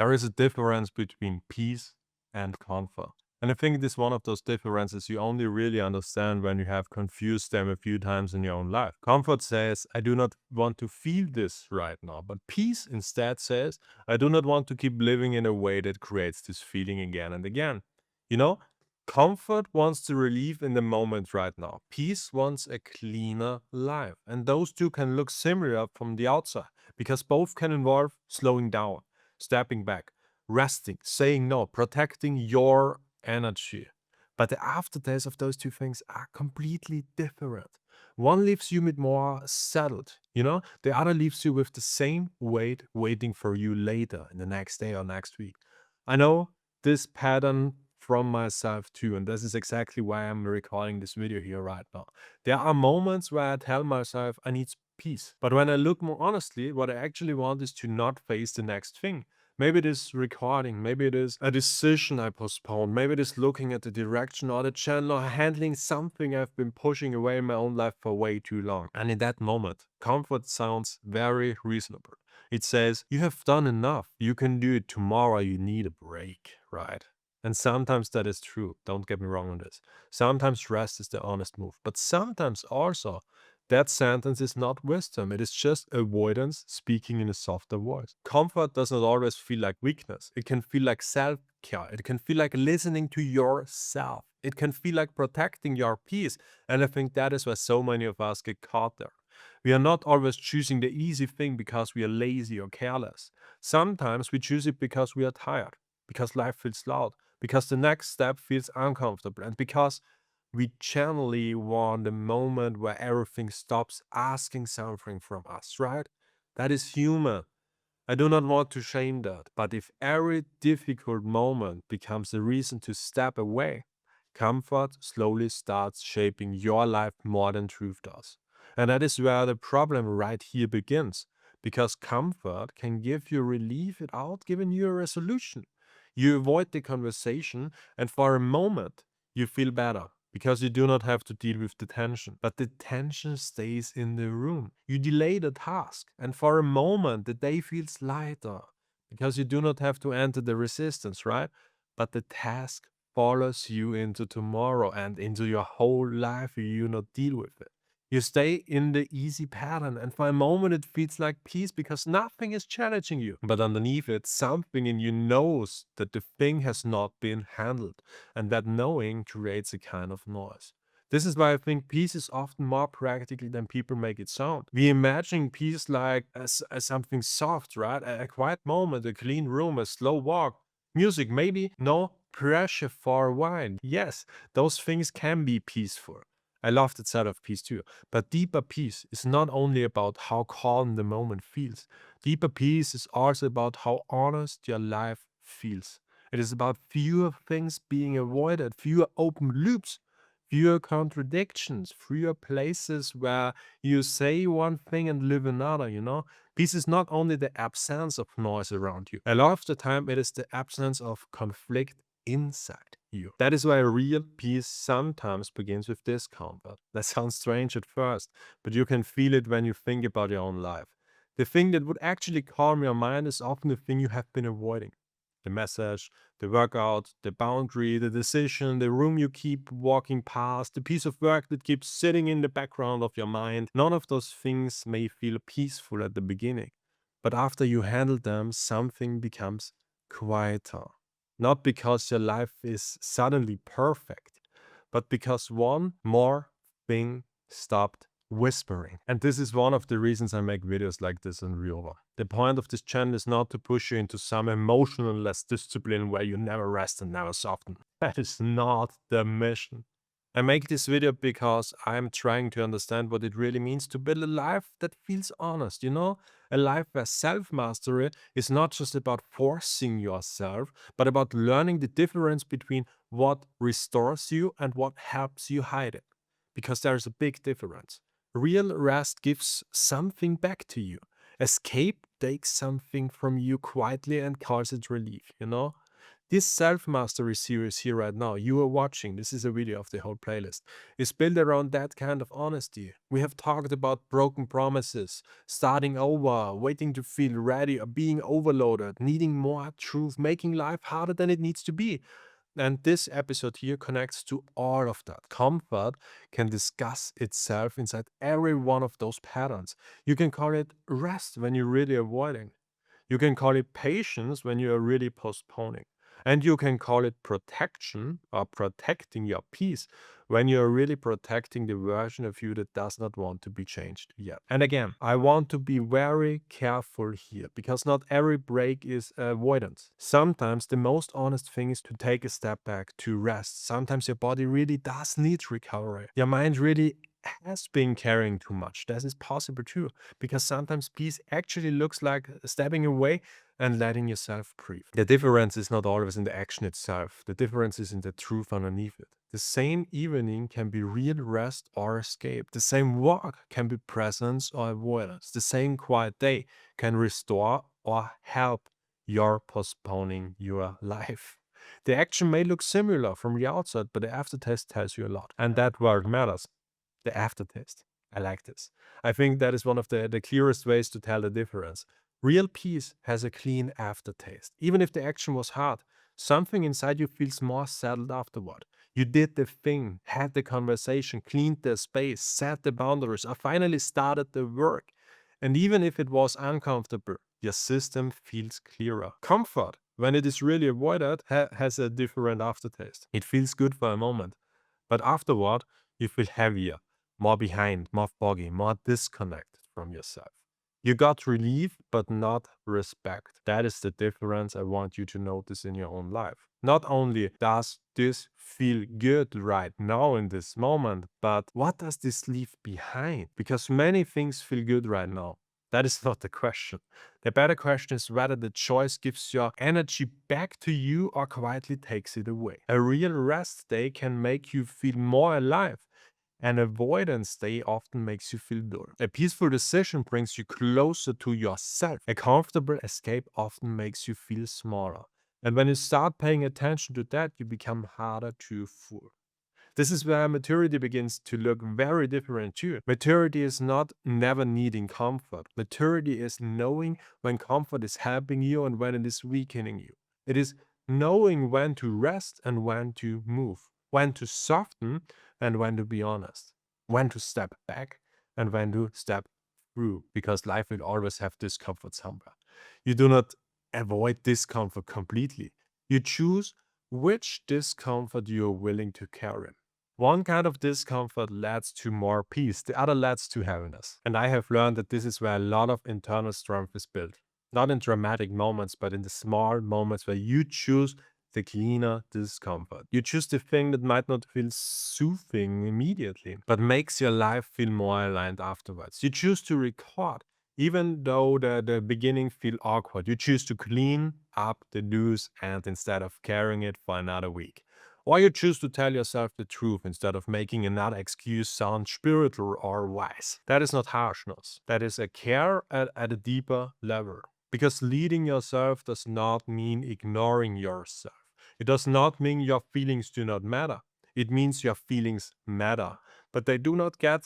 There is a difference between peace and comfort. And I think it is one of those differences you only really understand when you have confused them a few times in your own life. Comfort says, I do not want to feel this right now. But peace instead says, I do not want to keep living in a way that creates this feeling again and again. You know, comfort wants the relief in the moment right now. Peace wants a cleaner life. And those two can look similar from the outside because both can involve slowing down, stepping back, resting, saying no, protecting your energy. But the aftertaste of those two things are completely different. One leaves you with more settled, the other leaves you with the same weight waiting for you later in the next day or next week. I know this pattern from myself too, and this is exactly why I'm recording this video here right now. There are moments where I tell myself I need peace, but when I look more honestly, what I actually want is to not face the next thing. Maybe it is recording, maybe it is a decision I postponed, maybe it is looking at the direction or the channel or handling something I've been pushing away in my own life for way too long. And in that moment, comfort sounds very reasonable. It says, you have done enough, you can do it tomorrow, you need a break, right? And sometimes that is true, don't get me wrong on this. Sometimes rest is the honest move, but sometimes also that sentence is not wisdom, it is just avoidance speaking in a softer voice. Comfort does not always feel like weakness. It can feel like self care. It can feel like listening to yourself. It can feel like protecting your peace. And I think that is where so many of us get caught there. We are not always choosing the easy thing because we are lazy or careless. Sometimes we choose it because we are tired, because life feels loud, because the next step feels uncomfortable, and because we generally want a moment where everything stops asking something from us, right? That is human. I do not want to shame that. But if every difficult moment becomes a reason to step away, comfort slowly starts shaping your life more than truth does. And that is where the problem right here begins. Because comfort can give you relief without giving you a resolution. You avoid the conversation, and for a moment, you feel better because you do not have to deal with the tension. But the tension stays in the room. You delay the task, and for a moment, the day feels lighter because you do not have to enter the resistance, right? But the task follows you into tomorrow and into your whole life if you not deal with it. You stay in the easy pattern, and for a moment it feels like peace because nothing is challenging you. But underneath it, something in you knows that the thing has not been handled, and that knowing creates a kind of noise. This is why I think peace is often more practical than people make it sound. We imagine peace like as something soft, right? A quiet moment, a clean room, a slow walk, music, maybe no pressure for a while. Yes, those things can be peaceful. I love that side of peace too. But deeper peace is not only about how calm the moment feels. Deeper peace is also about how honest your life feels. It is about fewer things being avoided, fewer open loops, fewer contradictions, fewer places where you say one thing and live another. Peace is not only the absence of noise around you. A lot of the time, it is the absence of conflict inside you. That is why real peace sometimes begins with discomfort. That sounds strange at first, but you can feel it when you think about your own life. The thing that would actually calm your mind is often the thing you have been avoiding. The message, the workout, the boundary, the decision, the room you keep walking past, the piece of work that keeps sitting in the background of your mind. None of those things may feel peaceful at the beginning, but after you handle them, something becomes quieter. Not because your life is suddenly perfect, but because one more thing stopped whispering. And this is one of the reasons I make videos like this on Riova. The point of this channel is not to push you into some emotional less discipline where you never rest and never soften. That is not the mission. I make this video because I'm trying to understand what it really means to build a life that feels honest, a life where self-mastery is not just about forcing yourself, but about learning the difference between what restores you and what helps you hide it. Because there is a big difference. Real rest gives something back to you. Escape takes something from you quietly and calls it relief. This self-mastery series here right now, you are watching, this is a video of the whole playlist, is built around that kind of honesty. We have talked about broken promises, starting over, waiting to feel ready, or being overloaded, needing more truth, making life harder than it needs to be. And this episode here connects to all of that. Comfort can discuss itself inside every one of those patterns. You can call it rest when you're really avoiding. You can call it patience when you are really postponing. And you can call it protection or protecting your peace when you are really protecting the version of you that does not want to be changed yet. And again, I want to be very careful here because not every break is avoidance. Sometimes the most honest thing is to take a step back, to rest. Sometimes your body really does need recovery. Your mind really has been carrying too much. That is possible too, because sometimes peace actually looks like stepping away and letting yourself breathe. The difference is not always in the action itself. The difference is in the truth underneath it. The same evening can be real rest or escape. The same walk can be presence or avoidance. The same quiet day can restore or help your postponing your life. The action may look similar from the outside, but the aftertaste tells you a lot. And that word matters. The aftertaste. I like this. I think that is one of the clearest ways to tell the difference. Real peace has a clean aftertaste. Even if the action was hard, something inside you feels more settled afterward. You did the thing, had the conversation, cleaned the space, set the boundaries, or finally started the work. And even if it was uncomfortable, your system feels clearer. Comfort, when it is really avoided, has a different aftertaste. It feels good for a moment, but afterward, you feel heavier, more behind, more foggy, more disconnected from yourself. You got relief, but not respect. That is the difference I want you to notice in your own life. Not only does this feel good right now in this moment, but what does this leave behind? Because many things feel good right now. That is not the question. The better question is whether the choice gives your energy back to you or quietly takes it away. A real rest day can make you feel more alive. An avoidance day often makes you feel dull. A peaceful decision brings you closer to yourself. A comfortable escape often makes you feel smaller. And when you start paying attention to that, you become harder to fool. This is where maturity begins to look very different too. Maturity is not never needing comfort. Maturity is knowing when comfort is helping you and when it is weakening you. It is knowing when to rest and when to move, when to soften and when to be honest, when to step back and when to step through, because life will always have discomfort somewhere. You do not avoid discomfort completely. You choose which discomfort you are willing to carry. One kind of discomfort leads to more peace, the other leads to heaviness. And I have learned that this is where a lot of internal strength is built. Not in dramatic moments, but in the small moments where you choose the cleaner discomfort. You choose the thing that might not feel soothing immediately, but makes your life feel more aligned afterwards. You choose to record, even though the beginning feel awkward. You choose to clean up the loose end instead of carrying it for another week. Or you choose to tell yourself the truth instead of making another excuse sound spiritual or wise. That is not harshness. That is a care at a deeper level. Because leading yourself does not mean ignoring yourself. It does not mean your feelings do not matter. It means your feelings matter. But they do not get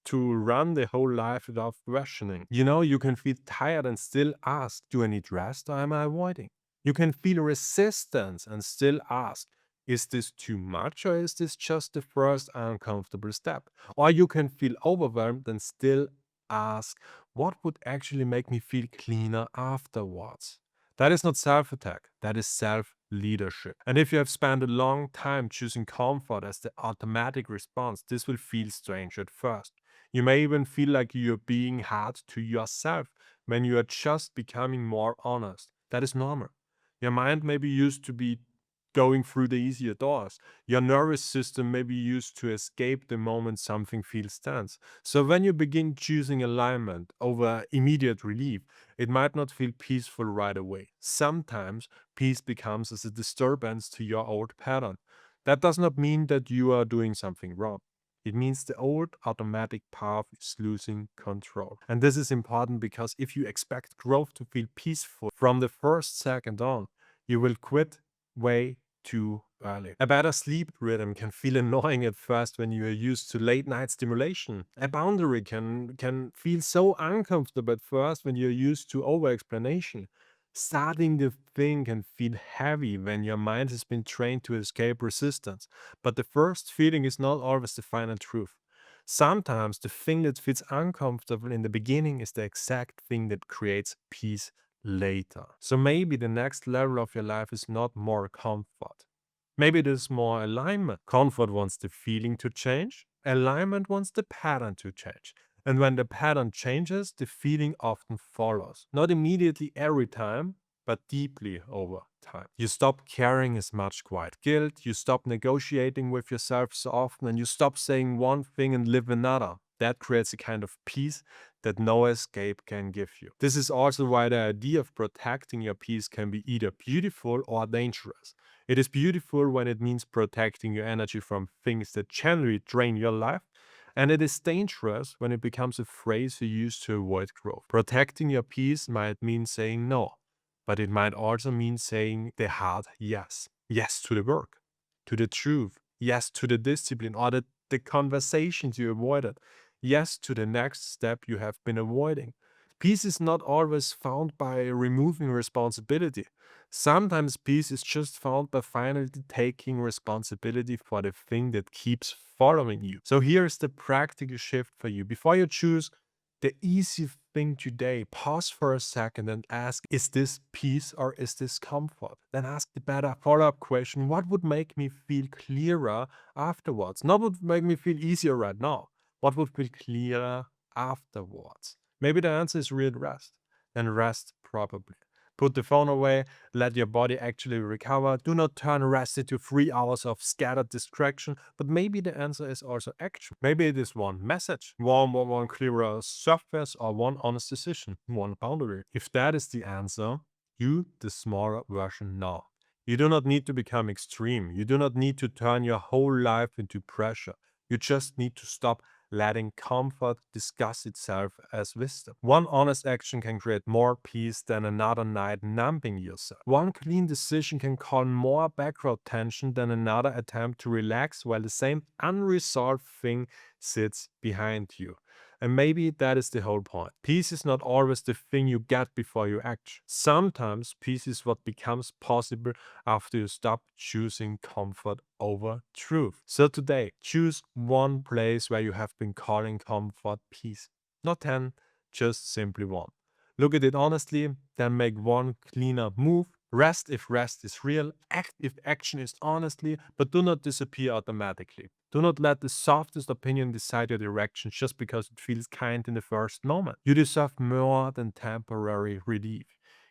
to run the whole life without questioning. You know, you can feel tired and still ask, do I need rest or am I avoiding? You can feel resistance and still ask, is this too much or is this just the first uncomfortable step? Or you can feel overwhelmed and still ask, what would actually make me feel cleaner afterwards? That is not self attack, that is self leadership. And if you have spent a long time choosing comfort as the automatic response, this will feel strange at first. You may even feel like you're being hard to yourself when you are just becoming more honest. That is normal. Your mind may be used to be going through the easier doors. Your nervous system may be used to escape the moment something feels tense. So when you begin choosing alignment over immediate relief, it might not feel peaceful right away. Sometimes peace becomes as a disturbance to your old pattern. That does not mean that you are doing something wrong. It means the old automatic path is losing control. And this is important because if you expect growth to feel peaceful from the first second on, you will quit way too early. A better sleep rhythm can feel annoying at first when you are used to late night stimulation. A boundary can feel so uncomfortable at first when you're used to over explanation. Starting the thing can feel heavy when your mind has been trained to escape resistance. But the first feeling is not always the final truth. Sometimes the thing that feels uncomfortable in the beginning is the exact thing that creates peace later. So maybe the next level of your life is not more comfort. Maybe it is more alignment. Comfort wants the feeling to change, alignment wants the pattern to change. And when the pattern changes, the feeling often follows. Not immediately every time, but deeply over time. You stop carrying as much quiet guilt, you stop negotiating with yourself so often, and you stop saying one thing and live another. That creates a kind of peace that no escape can give you. This is also why the idea of protecting your peace can be either beautiful or dangerous. It is beautiful when it means protecting your energy from things that generally drain your life, and it is dangerous when it becomes a phrase you use to avoid growth. Protecting your peace might mean saying no, but it might also mean saying the hard yes. Yes to the work, to the truth, yes to the discipline or the conversations you avoided, yes to the next step you have been avoiding. Peace is not always found by removing responsibility. Sometimes peace is just found by finally taking responsibility for the thing that keeps following you. So here's the practical shift for you. Before you choose the easy thing today, pause for a second and ask, is this peace or is this comfort? Then ask the better follow-up question, what would make me feel clearer afterwards? Not what would make me feel easier right now. What would feel clearer afterwards? Maybe the answer is real rest. Then rest properly. Put the phone away, let your body actually recover. Do not turn rest into 3 hours of scattered distraction. But maybe the answer is also action. Maybe it is one message, one clearer surface, or one honest decision, one boundary. If that is the answer, you the smaller version now. You do not need to become extreme. You do not need to turn your whole life into pressure. You just need to stop letting comfort discuss itself as wisdom. One honest action can create more peace than another night numbing yourself. One clean decision can calm more background tension than another attempt to relax while the same unresolved thing sits behind you. And maybe that is the whole point. Peace is not always the thing you get before you act. Sometimes peace is what becomes possible after you stop choosing comfort over truth. So today, choose one place where you have been calling comfort peace. Not 10, just simply one. Look at it honestly, then make one cleaner move. Rest if rest is real, act if action is honestly, but do not disappear automatically. Do not let the softest opinion decide your direction just because it feels kind in the first moment. You deserve more than temporary relief.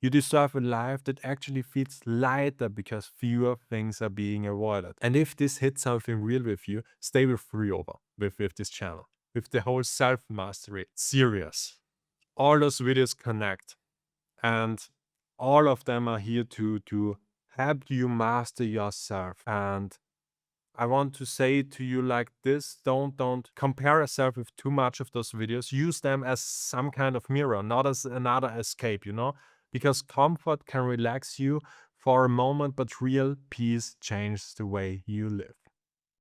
You deserve a life that actually feels lighter because fewer things are being avoided. And if this hits something real with you, stay with Riova, with this channel, with the whole self-mastery series. All those videos connect, and all of them are here to help you master yourself. And I want to say to you like this, don't compare yourself with too much of those videos. Use them as some kind of mirror, not as another escape, because comfort can relax you for a moment, but real peace changes the way you live.